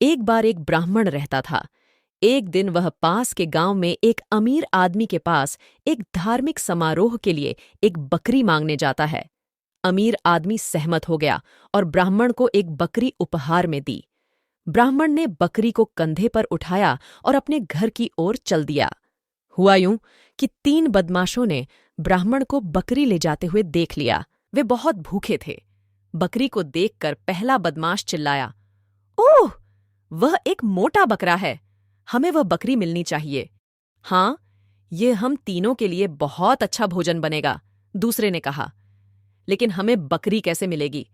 एक बार एक ब्राह्मण रहता था। एक दिन वह पास के गांव में एक अमीर आदमी के पास एक धार्मिक समारोह के लिए एक बकरी मांगने जाता है। अमीर आदमी सहमत हो गया और ब्राह्मण को एक बकरी उपहार में दी। ब्राह्मण ने बकरी को कंधे पर उठाया और अपने घर की ओर चल दिया। हुआ यूं कि 3 बदमाशों ने ब्राह्मण को बकरी ले जाते हुए देख लिया। वे बहुत भूखे थे। बकरी को देखकर पहला बदमाश चिल्लाया, ओह! वह एक मोटा बकरा है। हमें वह बकरी मिलनी चाहिए। हाँ, ये हम तीनों के लिए बहुत अच्छा भोजन बनेगा, दूसरे ने कहा। लेकिन हमें बकरी कैसे मिलेगी?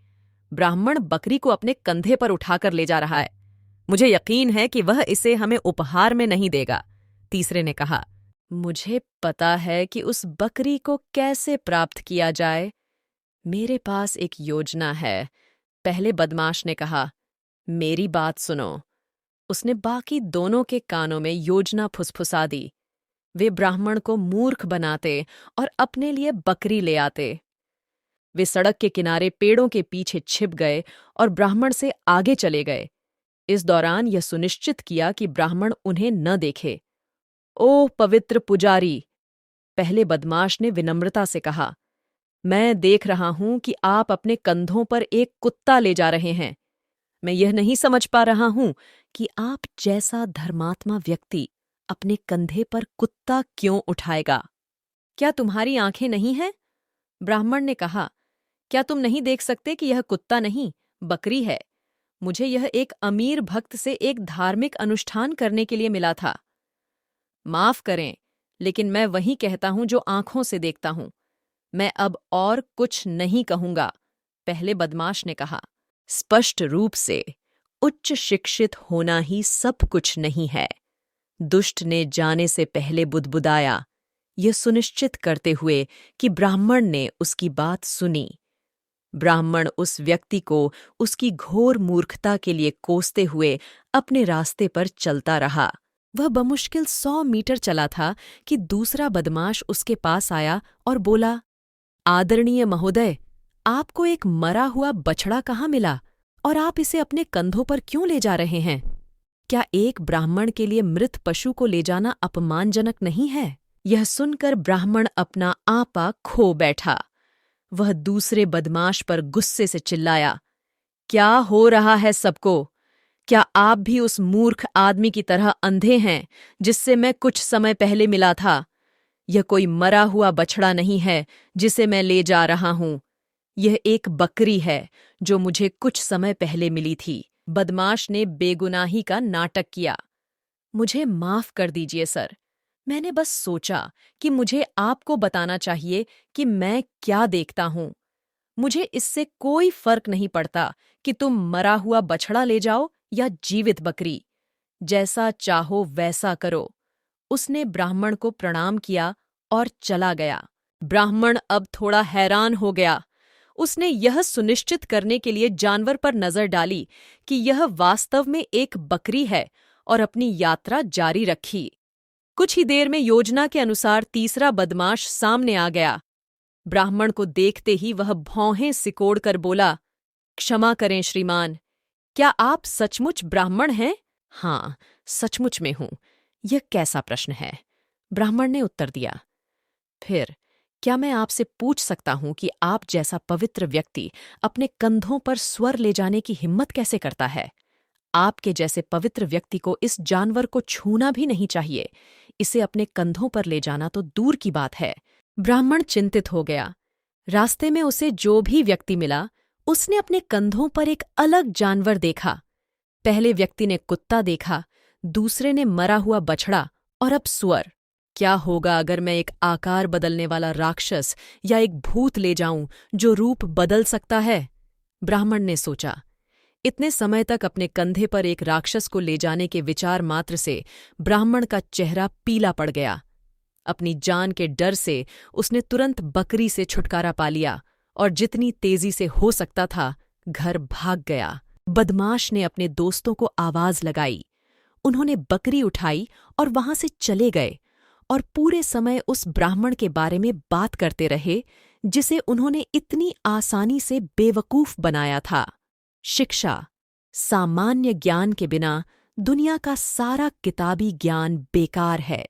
ब्राह्मण बकरी को अपने कंधे पर उठाकर ले जा रहा है। मुझे यकीन है कि वह इसे हमें उपहार में नहीं देगा, तीसरे ने कहा। मुझे पता है कि उस बकरी को कैसे प्राप्त किया जाए। मेरे पास एक योजना है, पहले बदमाश ने कहा। मेरी बात सुनो। उसने बाकी दोनों के कानों में योजना फुसफुसा दी। वे ब्राह्मण को मूर्ख बनाते और अपने लिए बकरी ले आते। वे सड़क के किनारे पेड़ों के पीछे छिप गए और ब्राह्मण से आगे चले गए। इस दौरान यह सुनिश्चित किया कि ब्राह्मण उन्हें न देखे। ओह पवित्र पुजारी, पहले बदमाश ने विनम्रता से कहा, मैं देख रहा हूं कि आप अपने कंधों पर एक कुत्ता ले जा रहे हैं। मैं यह नहीं समझ पा रहा हूं कि आप जैसा धर्मात्मा व्यक्ति अपने कंधे पर कुत्ता क्यों उठाएगा। क्या तुम्हारी आंखें नहीं हैं? ब्राह्मण ने कहा, क्या तुम नहीं देख सकते कि यह कुत्ता नहीं, बकरी है? मुझे यह एक अमीर भक्त से एक धार्मिक अनुष्ठान करने के लिए मिला था। माफ करें, लेकिन मैं वही कहता हूं जो आंखों से देखता हूं। मैं अब और कुछ नहीं कहूंगा, पहले बदमाश ने कहा। स्पष्ट रूप से उच्च शिक्षित होना ही सब कुछ नहीं है, दुष्ट ने जाने से पहले बुदबुदाया, यह सुनिश्चित करते हुए कि ब्राह्मण ने उसकी बात सुनी। ब्राह्मण उस व्यक्ति को उसकी घोर मूर्खता के लिए कोसते हुए अपने रास्ते पर चलता रहा। वह बमुश्किल 100 मीटर चला था कि दूसरा बदमाश उसके पास आया और बोला, आदरणीय महोदय, आपको एक मरा हुआ बछड़ा कहाँ मिला और आप इसे अपने कंधों पर क्यों ले जा रहे हैं? क्या एक ब्राह्मण के लिए मृत पशु को ले जाना अपमानजनक नहीं है? यह सुनकर ब्राह्मण अपना आपा खो बैठा। वह दूसरे बदमाश पर गुस्से से चिल्लाया, क्या हो रहा है सबको? क्या आप भी उस मूर्ख आदमी की तरह अंधे हैं जिससे मैं कुछ समय पहले मिला था? यह कोई मरा हुआ बछड़ा नहीं है जिसे मैं ले जा रहा हूं। यह एक बकरी है जो मुझे कुछ समय पहले मिली थी। बदमाश ने बेगुनाही का नाटक किया। मुझे माफ कर दीजिए सर, मैंने बस सोचा कि मुझे आपको बताना चाहिए कि मैं क्या देखता हूं। मुझे इससे कोई फर्क नहीं पड़ता कि तुम मरा हुआ बछड़ा ले जाओ या जीवित बकरी। जैसा चाहो वैसा करो। उसने ब्राह्मण को प्रणाम किया और चला गया। ब्राह्मण अब थोड़ा हैरान हो गया। उसने यह सुनिश्चित करने के लिए जानवर पर नजर डाली कि यह वास्तव में एक बकरी है और अपनी यात्रा जारी रखी। कुछ ही देर में योजना के अनुसार तीसरा बदमाश सामने आ गया। ब्राह्मण को देखते ही वह भौहें सिकोड़कर बोला, क्षमा करें श्रीमान, क्या आप सचमुच ब्राह्मण हैं? हाँ, सचमुच में हूं। यह कैसा प्रश्न है? ब्राह्मण ने उत्तर दिया। फिर क्या मैं आपसे पूछ सकता हूं कि आप जैसा पवित्र व्यक्ति अपने कंधों पर स्वर ले जाने की हिम्मत कैसे करता है? आपके जैसे पवित्र व्यक्ति को इस जानवर को छूना भी नहीं चाहिए। इसे अपने कंधों पर ले जाना तो दूर की बात है। ब्राह्मण चिंतित हो गया। रास्ते में उसे जो भी व्यक्ति मिला, उसने अपने कंधों पर एक अलग जानवर देखा। पहले व्यक्ति ने कुत्ता देखा, दूसरे ने मरा हुआ बछड़ा और अब सुअर। क्या होगा अगर मैं एक आकार बदलने वाला राक्षस या एक भूत ले जाऊं जो रूप बदल सकता है? ब्राह्मण ने सोचा। इतने समय तक अपने कंधे पर एक राक्षस को ले जाने के विचार मात्र से ब्राह्मण का चेहरा पीला पड़ गया। अपनी जान के डर से उसने तुरंत बकरी से छुटकारा पा लिया और जितनी तेजी से हो सकता था घर भाग गया। बदमाश ने अपने दोस्तों को आवाज लगाई। उन्होंने बकरी उठाई और वहां से चले गए और पूरे समय उस ब्राह्मण के बारे में बात करते रहे जिसे उन्होंने इतनी आसानी से बेवकूफ बनाया था। शिक्षा। सामान्य ज्ञान के बिना दुनिया का सारा किताबी ज्ञान बेकार है।